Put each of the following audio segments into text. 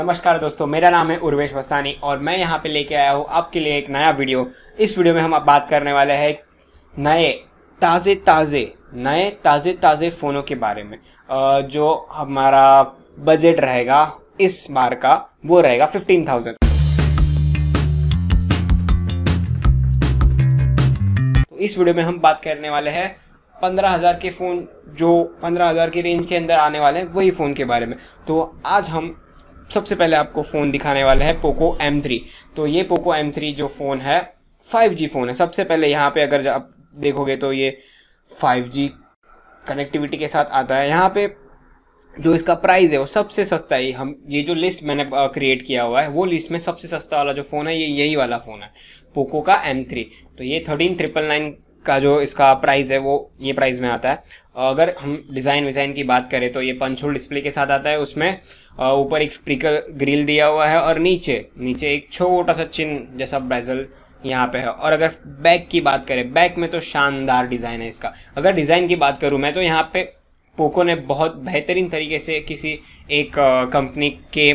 नमस्कार दोस्तों, मेरा नाम है उर्वेश वसानी और मैं यहाँ पे लेके आया हूँ आपके लिए एक नया वीडियो। इस वीडियो में हम अब बात करने वाले हैं नए ताज़े फ़ोनों के बारे में। जो हमारा बजट रहेगा इस बार का वो रहेगा 15,000। तो इस वीडियो में हम बात करने वाले हैं 15,000 के फ़ोन, जो 15,000 की रेंज के अंदर आने वाले हैं वही फ़ोन के बारे में। तो आज हम सबसे पहले आपको फ़ोन दिखाने वाले हैं पोको M3। तो ये पोको M3 जो फ़ोन है 5G फ़ोन है। सबसे पहले यहाँ पे अगर आप देखोगे तो ये 5G कनेक्टिविटी के साथ आता है। यहाँ पे जो इसका प्राइस है वो सबसे सस्ता है। हम ये जो लिस्ट मैंने क्रिएट किया हुआ है वो लिस्ट में सबसे सस्ता वाला जो फ़ोन है ये यही वाला फ़ोन है, पोको का M3। तो ये 13,999 का जो इसका प्राइस है वो ये प्राइस में आता है। अगर हम डिज़ाइन की बात करें तो ये पंच होल डिस्प्ले के साथ आता है। उसमें ऊपर एक स्पीकर ग्रिल दिया हुआ है और नीचे एक छोटा सा चिन्ह जैसा बेजल यहाँ पे है। और अगर बैक की बात करें, बैक में तो शानदार डिज़ाइन है इसका। अगर डिज़ाइन की बात करूँ मैं तो यहाँ पे पोको ने बहुत बेहतरीन तरीके से किसी एक कंपनी के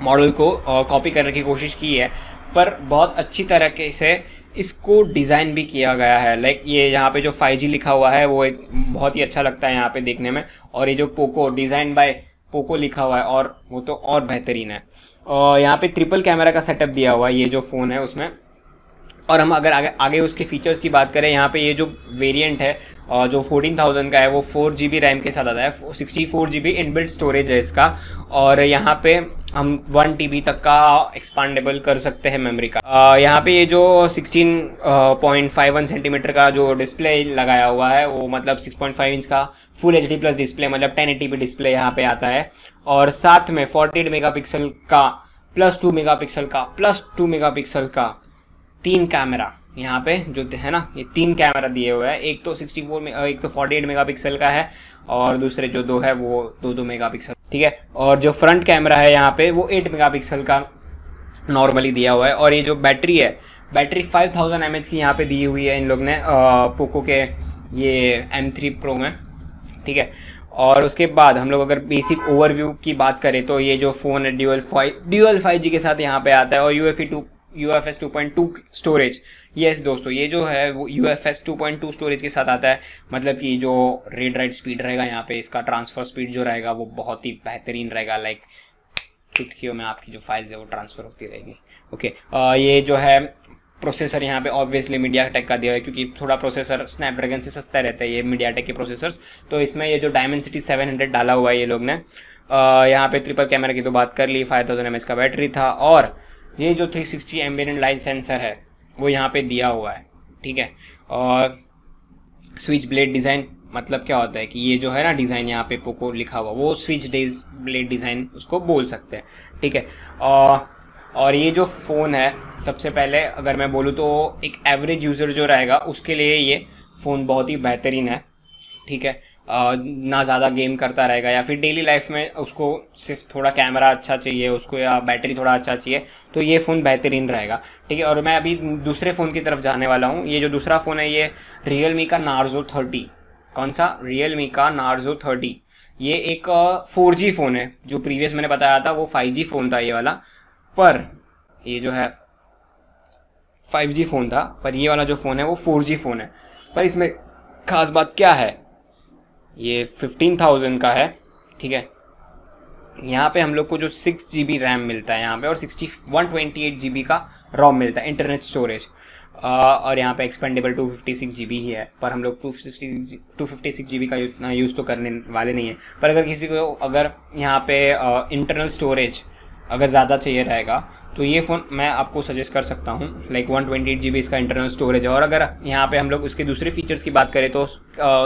मॉडल को कॉपी करने की कोशिश की है, पर बहुत अच्छी तरीके से इसको डिज़ाइन भी किया गया है। लाइक ये यहाँ पे जो 5G लिखा हुआ है वो एक बहुत ही अच्छा लगता है यहाँ पे देखने में। और ये जो पोको डिज़ाइन बाय पोको लिखा हुआ है और वो तो और बेहतरीन है। और यहाँ पे ट्रिपल कैमरा का सेटअप दिया हुआ है ये जो फ़ोन है उसमें। और हम अगर आगे उसके फीचर्स की बात करें, यहाँ पे ये जो वेरिएंट है जो 14,000 का है वो 4GB रैम के साथ आता है। 64GB इनबिल्ट स्टोरेज है इसका। और यहाँ पे हम 1 TB तक का एक्सपांडेबल कर सकते हैं मेमोरी का। यहाँ पे ये जो 16.51 सेंटीमीटर का जो डिस्प्ले लगाया हुआ है वो मतलब 6.5 इंच का फुल HD प्लस डिस्प्ले, मतलब 1080p डिस्प्ले यहाँ पे आता है। और साथ में 48 मेगापिक्सल का प्लस 2 मेगापिक्सल का 3 कैमरा यहाँ पे जो है ना, ये 3 कैमरा दिए हुए हैं। एक तो 48 मेगापिक्सल का है और दूसरे जो दो है वो 2 मेगापिक्सल, ठीक है। और जो फ्रंट कैमरा है यहाँ पे वो 8 मेगापिक्सल का नॉर्मली दिया हुआ है। और ये जो बैटरी है, बैटरी 5000 mAh की यहाँ पे दी हुई है इन लोग ने पोको के ये M3 Pro में, ठीक है। और उसके बाद हम लोग अगर बेसिक ओवरव्यू की बात करें तो ये जो फ़ोन है ड्यूअल 5G के साथ यहाँ पे आता है और UFS 2.2 स्टोरेज। यस दोस्तों, ये जो है वो UFS 2.2 स्टोरेज के साथ आता है। मतलब कि जो रीड राइट स्पीड रहेगा यहाँ पे, इसका ट्रांसफ़र स्पीड जो रहेगा वो बहुत ही बेहतरीन रहेगा। लाइक चुटकियों में आपकी जो फाइल्स है वो ट्रांसफ़र होती रहेगी। ओके, ये जो है प्रोसेसर यहाँ पे ऑब्वियसली मीडियाटेक का दिया है, क्योंकि थोड़ा प्रोसेसर स्नैपड्रैगन से सस्ता रहता है ये मीडियाटेक के प्रोसेसर्स। तो इसमें ये जो डायमेंसिटी 700 डाला हुआ है ये लोग ने। यहाँ पे ट्रिपल कैमरा की तो बात कर ली, 5000 mAh का बैटरी था। और ये जो 360 एम्बिएंट लाइट सेंसर है वो यहाँ पे दिया हुआ है, ठीक है। और स्विच ब्लेड डिज़ाइन, मतलब क्या होता है कि ये जो है ना डिज़ाइन यहाँ पे पोको लिखा हुआ वो स्विच ब्लेड डिज़ाइन उसको बोल सकते हैं, ठीक है। और ये जो फ़ोन है, सबसे पहले अगर मैं बोलूँ तो एक एवरेज यूज़र जो रहेगा उसके लिए ये फ़ोन बहुत ही बेहतरीन है, ठीक है। ना ज़्यादा गेम करता रहेगा या फिर डेली लाइफ में उसको सिर्फ थोड़ा कैमरा अच्छा चाहिए उसको या बैटरी थोड़ा अच्छा चाहिए तो ये फ़ोन बेहतरीन रहेगा, ठीक है। और मैं अभी दूसरे फ़ोन की तरफ जाने वाला हूँ। ये जो दूसरा फ़ोन है ये Realme का Narzo 30। कौन सा? Realme का Narzo 30। ये एक 4G फ़ोन है। जो प्रीवियस मैंने बताया था वो 5G फ़ोन था ये वाला, पर ये जो है 5G फ़ोन था, पर ये वाला जो फ़ोन है वो 4G फ़ोन है। पर इसमें ख़ास बात क्या है, ये 15,000 का है, ठीक है। यहाँ पे हम लोग को जो 6GB रैम मिलता है यहाँ पे और 128GB का रोम मिलता है इंटरनेट स्टोरेज। और यहाँ पे एक्सपेंडेबल 256GB ही है, पर हम लोग 256GB का इतना यूज़ तो करने वाले नहीं है। पर अगर किसी को अगर यहाँ पे इंटरनल स्टोरेज अगर ज़्यादा चाहिए रहेगा तो ये फ़ोन मैं आपको सजेस्ट कर सकता हूँ। लाइक 128GB इसका इंटरनल स्टोरेज है। और अगर यहाँ पे हम लोग उसके दूसरे फीचर्स की बात करें तो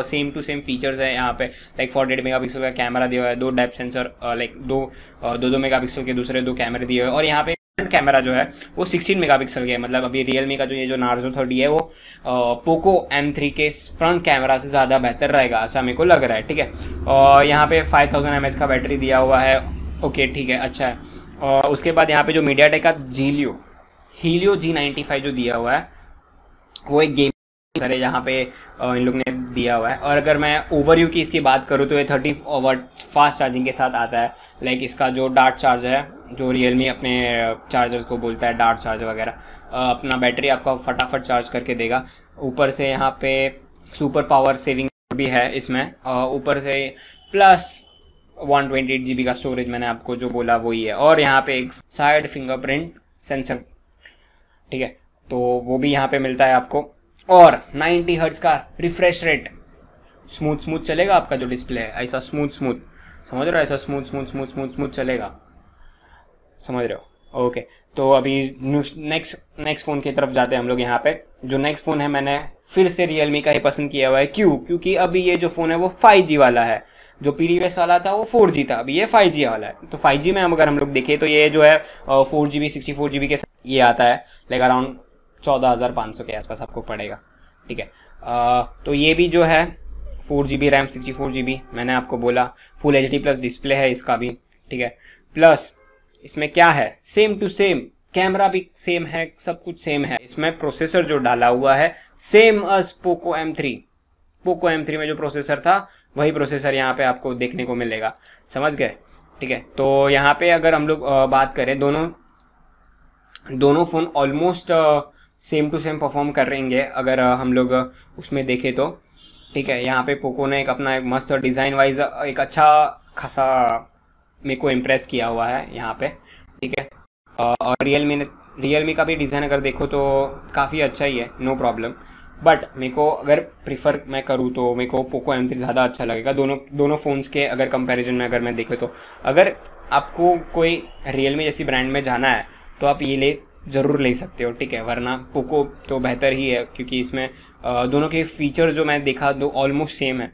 सेम टू सेम फीचर्स है यहाँ पे। लाइक 48 मेगापिक्सल का कैमरा दिया हुआ है, 2 डेप्थ सेंसर, लाइक 2 मेगापिक्सल के दूसरे 2 कैमरे दिए हुए हैं। और यहाँ पे फ्रंट कैमरा जो है वो 16 मेगापिक्सल के है। मतलब अभी Realme का जो ये जो Narzo 30 है वो पोको M3 के फ्रंट कैमरा से ज़्यादा बेहतर रहेगा, ऐसा मेरे को लग रहा है, ठीक है। और यहाँ पे 5000 mAh का बैटरी दिया हुआ है, ओके, ठीक है, अच्छा है। और उसके बाद यहाँ पे जो मीडियाटेक का Helio G95 जो दिया हुआ है वो एक गेमिंग सारे यहाँ पे इन लोग ने दिया हुआ है। और अगर मैं ओवरव्यू की इसकी बात करूँ तो ये 30 वाट फास्ट चार्जिंग के साथ आता है। लाइक इसका जो डार्ट चार्ज है, जो रियलमी अपने चार्जर्स को बोलता है डार्ट चार्ज वगैरह, अपना बैटरी आपका फटाफट चार्ज करके देगा। ऊपर से यहाँ पे सुपर पावर सेविंग भी है इसमें, ऊपर से प्लस 128 GB का स्टोरेज, मैंने आपको जो बोला वही है। और यहाँ पे एक साइड फिंगरप्रिंट सेंसर, ठीक है, तो वो भी यहाँ पे मिलता है आपको। और 90 हर्ट्ज का रिफ्रेश रेट, स्मूथ चलेगा आपका जो डिस्प्ले है, ऐसा स्मूथ समझ रहे हो, ऐसा स्मूथ चलेगा, समझ रहे हो। ओके, तो अभी नेक्स्ट फ़ोन की तरफ जाते हैं हम लोग। यहाँ पे जो नेक्स्ट फ़ोन है मैंने फिर से रियलमी का ही पसंद किया हुआ है। क्योंकि अभी ये जो फ़ोन है वो 5G वाला है। जो प्रीवियस वाला था वो 4G था, अभी ये 5G वाला है। तो 5G में अगर हम लोग देखें तो ये जो है 4GB 64GB के साथ ये आता है, लाइक अराउंड 14,500 के आसपास आपको पड़ेगा, ठीक है। तो ये भी जो है 4GB रैम 64GB, मैंने आपको बोला फुल HD प्लस डिस्प्ले है इसका भी, ठीक है। प्लस इसमें क्या है, सेम टू सेम कैमरा भी सेम है, सब कुछ सेम है। इसमें प्रोसेसर जो डाला हुआ है सेम अस पोको M3 में जो प्रोसेसर था वही प्रोसेसर यहाँ पे आपको देखने को मिलेगा, समझ गए, ठीक है। तो यहाँ पे अगर हम लोग बात करें, दोनों phone almost same to same perform करेंगे अगर हम लोग उसमें देखें तो, ठीक है। यहाँ पे पोको ने एक अपना एक मस्त डिज़ाइन वाइज एक अच्छा खासा मेरे को इम्प्रेस किया हुआ है यहाँ पे, ठीक है। और रियलमी का भी डिज़ाइन अगर देखो तो काफ़ी अच्छा ही है, नो प्रॉब्लम। बट मेरे को अगर प्रीफर मैं करूँ तो मेरे को पोको M3 ज़्यादा अच्छा लगेगा दोनों फ़ोन्स के अगर कंपैरिजन में अगर मैं देखूँ तो। अगर आपको कोई रियलमी जैसी ब्रांड में जाना है तो आप ये ज़रूर ले सकते हो, ठीक है, वरना पोको तो बेहतर ही है क्योंकि इसमें दोनों के फीचर जो मैं देखा दो ऑलमोस्ट सेम है,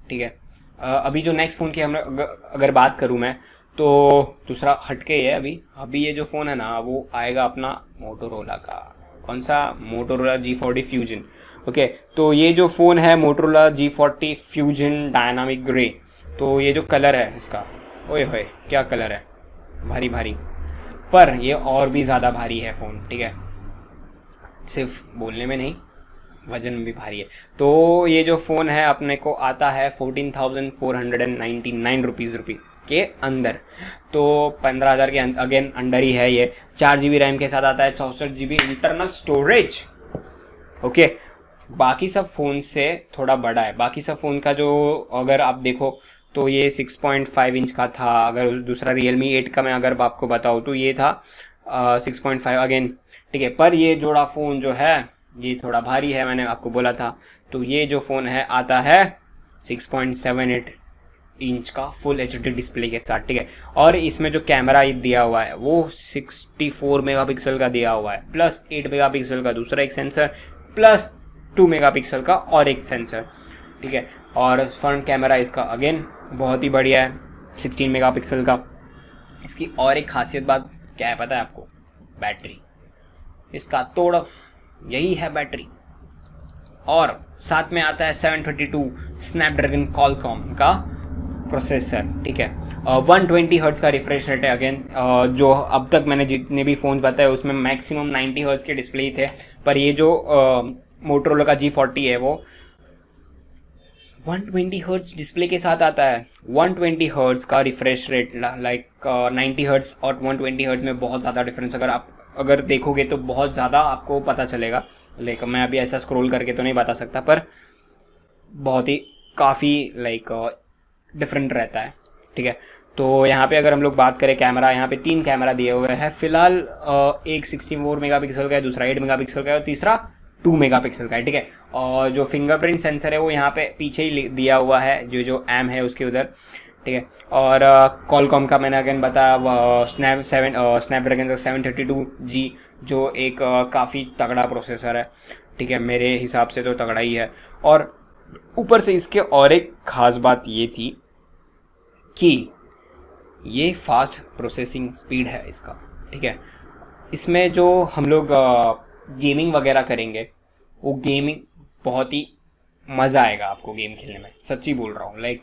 ठीक है। अभी जो नेक्स्ट फ़ोन की हम अगर बात करूँ मैं तो दूसरा हटके है। अभी ये जो फ़ोन है ना वो आएगा अपना मोटोरोला का, कौन सा, मोटोरोला G40 फ्यूजन, ओके। तो ये जो फ़ोन है Motorola G40 fusion dynamic grey, तो ये जो कलर है इसका, ओए होए क्या कलर है, भारी, पर ये और भी ज़्यादा भारी है फ़ोन, ठीक है, सिर्फ बोलने में नहीं वज़न में भी भारी है। तो ये जो फ़ोन है अपने को आता है 14,499 रुपीज़ के अंदर, तो 15,000 के अगेन अंडर ही है ये। 4GB रैम के साथ आता है, 64GB इंटरनल स्टोरेज, ओके। बाकी सब फ़ोन से थोड़ा बड़ा है। बाकी सब फ़ोन का जो अगर आप देखो तो ये 6.5 इंच का था। अगर दूसरा Realme 8 का मैं अगर आपको बताऊँ तो ये था 6.5 अगेन, ठीक है। पर ये जोड़ा फ़ोन जो है ये थोड़ा भारी है, मैंने आपको बोला था। तो ये जो फ़ोन है आता है 6.78 इंच का फुल HD डिस्प्ले के साथ, ठीक है। और इसमें जो कैमरा दिया हुआ है वो 64 मेगापिक्सल का दिया हुआ है, प्लस 8 मेगापिक्सल का दूसरा एक सेंसर, प्लस 2 मेगापिक्सल का और एक सेंसर, ठीक है। और फ्रंट कैमरा इसका अगेन बहुत ही बढ़िया है, 16 मेगापिक्सल का। इसकी और एक खासियत बात क्या है पता है आपको, बैटरी इसका तोड़ यही है बैटरी। और साथ में आता है 732 स्नैपड्रैगन कॉलकॉम का प्रोसेसर, ठीक है। 120 हर्ट्ज का रिफ्रेश रेट है अगेन। जो अब तक मैंने जितने भी फ़ोन बताए उसमें मैक्सिमम 90 हर्ट्ज के डिस्प्ले ही थे, पर ये जो मोटोरोला का G40 है वो 120 हर्ट्ज डिस्प्ले के साथ आता है। 120 हर्ट्ज का रिफ्रेश रेट, लाइक 90 हर्ट्ज और 120 हर्ट्ज में बहुत ज़्यादा डिफरेंस अगर देखोगे तो बहुत ज़्यादा आपको पता चलेगा। लाइक मैं अभी ऐसा स्क्रॉल करके तो नहीं बता सकता, पर बहुत ही काफ़ी लाइक डिफरेंट रहता है, ठीक है। तो यहाँ पे अगर हम लोग बात करें कैमरा, यहाँ पे 3 कैमरा दिए हुए हैं फिलहाल। एक 64 मेगापिक्सल का है, दूसरा 8 मेगापिक्सल का है और तीसरा 2 मेगापिक्सल का है, ठीक है। और जो फिंगरप्रिंट सेंसर है वो यहाँ पे पीछे ही दिया हुआ है, जो एम है उसके उधर, ठीक है। और कॉलकॉम का मैंने अगेन बताया स्नैपड्रैगन का 732G, जो एक काफ़ी तगड़ा प्रोसेसर है, ठीक है, मेरे हिसाब से तो तगड़ा ही है। और ऊपर से इसके और एक ख़ास बात ये थी कि ये फास्ट प्रोसेसिंग स्पीड है इसका, ठीक है। इसमें जो हम लोग गेमिंग वगैरह करेंगे वो गेमिंग बहुत ही मज़ा आएगा आपको गेम खेलने में, सच्ची बोल रहा हूँ। लाइक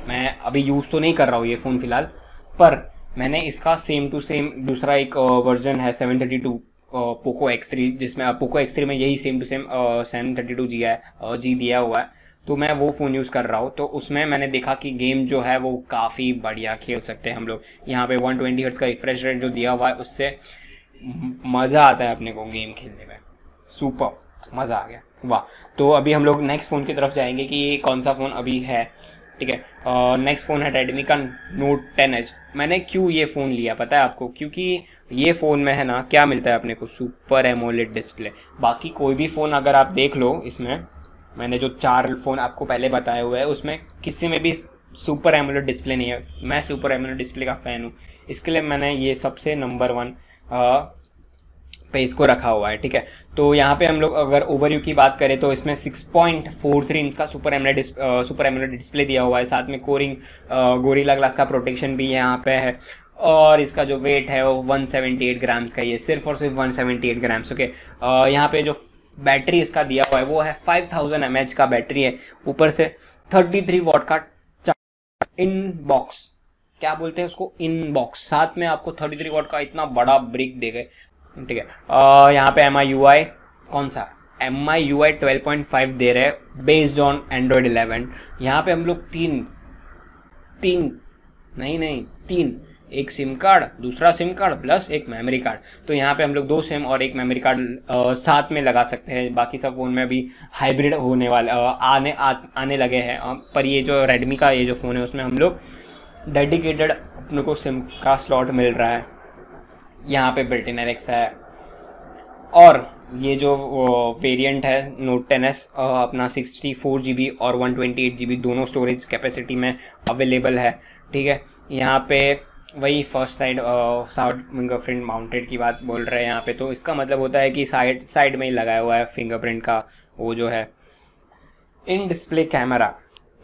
मैं अभी यूज़ तो नहीं कर रहा हूँ ये फ़ोन फ़िलहाल, पर मैंने इसका सेम टू सेम दूसरा एक वर्जन है 732 पोको X3, जिसमें पोको X3 में यही सेम टू सेम 732G दिया हुआ है, तो मैं वो फ़ोन यूज़ कर रहा हूँ। तो उसमें मैंने देखा कि गेम जो है वो काफ़ी बढ़िया खेल सकते हैं हम लोग। यहाँ पे 120 हर्ट्ज़ का रिफ्रेश रेट जो दिया हुआ है, उससे मज़ा आता है अपने को गेम खेलने में। सुपर मज़ा आ गया, वाह। तो अभी हम लोग नेक्स्ट फ़ोन की तरफ जाएंगे कि ये कौन सा फ़ोन अभी है, ठीक है। नेक्स्ट फ़ोन है रेडमी का Note 10s। मैंने क्यों ये फ़ोन लिया पता है आपको? क्योंकि ये फ़ोन में है ना क्या मिलता है अपने को, सुपर एमोलेड डिस्प्ले। बाकी कोई भी फ़ोन अगर आप देख लो, इसमें मैंने जो 4 फ़ोन आपको पहले बताए हुए हैं उसमें किसी में भी सुपर एमोलेड डिस्प्ले नहीं है। मैं सुपर एमोलेड डिस्प्ले का फ़ैन हूँ, इसके लिए मैंने ये सबसे नंबर 1 पे इसको रखा हुआ है, ठीक है। तो यहाँ पे हम लोग अगर ओवरव्यू की बात करें तो इसमें 6.43 इंच का सुपर एमोलेड डिस्प्ले दिया हुआ है। साथ में गोरिल्ला ग्लास का प्रोटेक्शन भी यहाँ पे है। और इसका जो वेट है वो 178 ग्राम्स का, ये सिर्फ और सिर्फ 178 ग्राम्स, ओके। यहाँ पे जो बैटरी इसका दिया हुआ है वो है 5000 mAh का बैटरी है। ऊपर से 33 वॉट का इन बॉक्स, क्या बोलते हैं उसको, इन बॉक्स, साथ में आपको 33 वॉट का इतना बड़ा ब्रिक दे गए, ठीक है। यहाँ पे MIUI कौन सा, MIUI 12.5 दे रहे हैं बेस्ड ऑन Android 11। यहाँ पे हम लोग तीन, एक सिम कार्ड, दूसरा सिम कार्ड प्लस एक मेमोरी कार्ड। तो यहाँ पे हम लोग 2 सिम और एक मेमोरी कार्ड साथ में लगा सकते हैं। बाकी सब फ़ोन में अभी हाइब्रिड होने वाले आने लगे हैं। पर ये जो रेडमी का ये जो फ़ोन है उसमें हम लोग डेडिकेटेड अपने को सिम का स्लॉट मिल रहा है। यहाँ पे बिल्ट इन एलेक्सा है। और ये जो वेरिएंट है Note 10s अपना 64 GB और 128 GB दोनों स्टोरेज कैपेसिटी में अवेलेबल है, ठीक है। यहाँ पे वही फर्स्ट साइड फिंगरप्रिंट माउंटेड की बात बोल रहे हैं यहाँ पे, तो इसका मतलब होता है कि साइड में ही लगाया हुआ है फिंगरप्रिंट का वो जो है। In display camera,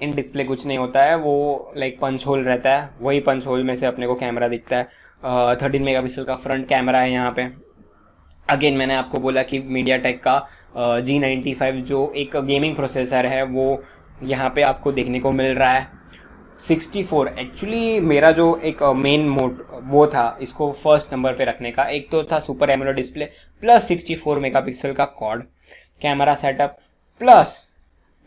in display कुछ नहीं होता है, वो लाइक पंच होल रहता है, वही पंच होल में से अपने को कैमरा दिखता है। 13 मेगापिक्सल का फ्रंट कैमरा है यहाँ पे। अगेन मैंने आपको बोला कि मीडियाटेक का G95 जो एक गेमिंग प्रोसेसर है वो यहाँ पे आपको देखने को मिल रहा है। 64 एक्चुअली मेरा जो एक मेन मोड वो था इसको फर्स्ट नंबर पे रखने का। एक तो था super AMOLED display plus 64 megapixel का क्वाड कैमरा सेटअप, प्लस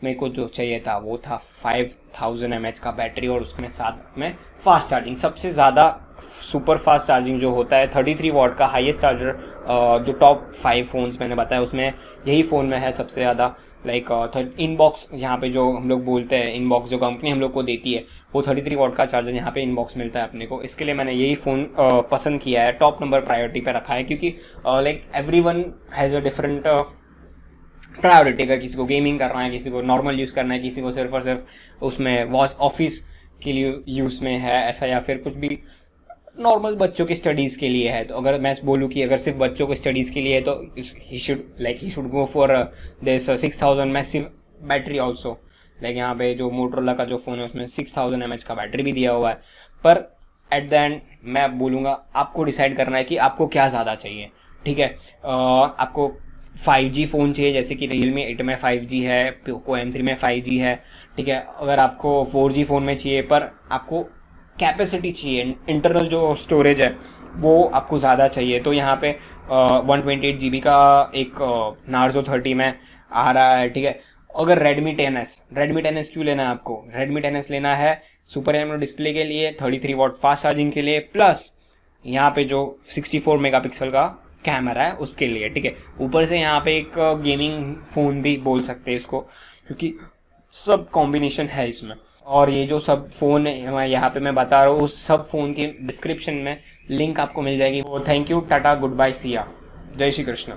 मेरे को जो चाहिए था वो था 5000 mAh का बैटरी और उसमें साथ में फास्ट चार्जिंग। सबसे ज़्यादा सुपर फास्ट चार्जिंग जो होता है 33 वॉट का हाईएस्ट चार्जर जो टॉप 5 फ़ोन्स मैंने बताया उसमें यही फ़ोन में है सबसे ज़्यादा। लाइक इनबॉक्स यहाँ पे जो हम लोग बोलते हैं, इनबॉक्स जो कंपनी हम लोग को देती है वो 33 वॉट का चार्जर यहाँ पे इनबॉक्स मिलता है अपने को। इसके लिए मैंने यही फ़ोन पसंद किया है, टॉप नंबर प्रायोरिटी पे रखा है, क्योंकि like everyone has a different priority. अगर किसी को गेमिंग करना है, किसी को नॉर्मल यूज़ करना है, किसी को सिर्फ और सिर्फ उसमें वॉच ऑफिस के लिए यूज़ में है ऐसा, या फिर कुछ भी नॉर्मल बच्चों की स्टडीज़ के लिए है। तो अगर मैं बोलूँ कि अगर सिर्फ बच्चों को स्टडीज़ के लिए है तो he should go for this 6000 massive battery also. Like यहाँ पे जो मोटरोला का जो फ़ोन है उसमें 6000 mAh का बैटरी भी दिया हुआ है। पर एट द एंड मैं बोलूँगा आपको डिसाइड करना है कि आपको क्या ज़्यादा चाहिए, ठीक है। आपको 5G फ़ोन चाहिए जैसे कि Realme 8 में 5G है, Poco M3 में 5G है, ठीक है। अगर आपको 4G फ़ोन में चाहिए पर आपको कैपेसिटी चाहिए, इंटरनल जो स्टोरेज है वो आपको ज़्यादा चाहिए, तो यहाँ पे 128 GB का एक Narzo 30 में आ रहा है, ठीक है। अगर Redmi 10s क्यों लेना है आपको? Redmi 10s लेना है सुपर एमोलेड डिस्प्ले के लिए, 33 वॉट फास्ट चार्जिंग के लिए, प्लस यहाँ पे जो 64 मेगापिक्सल का कैमरा है उसके लिए, ठीक है। ऊपर से यहाँ पे एक गेमिंग फ़ोन भी बोल सकते हैं इसको, क्योंकि सब कॉम्बिनेशन है इसमें। और ये जो सब फ़ोन यहाँ पे मैं बता रहा हूँ उस सब फ़ोन की डिस्क्रिप्शन में लिंक आपको मिल जाएगी। वो thank you, tata, good bye, Siya, जय श्री कृष्ण।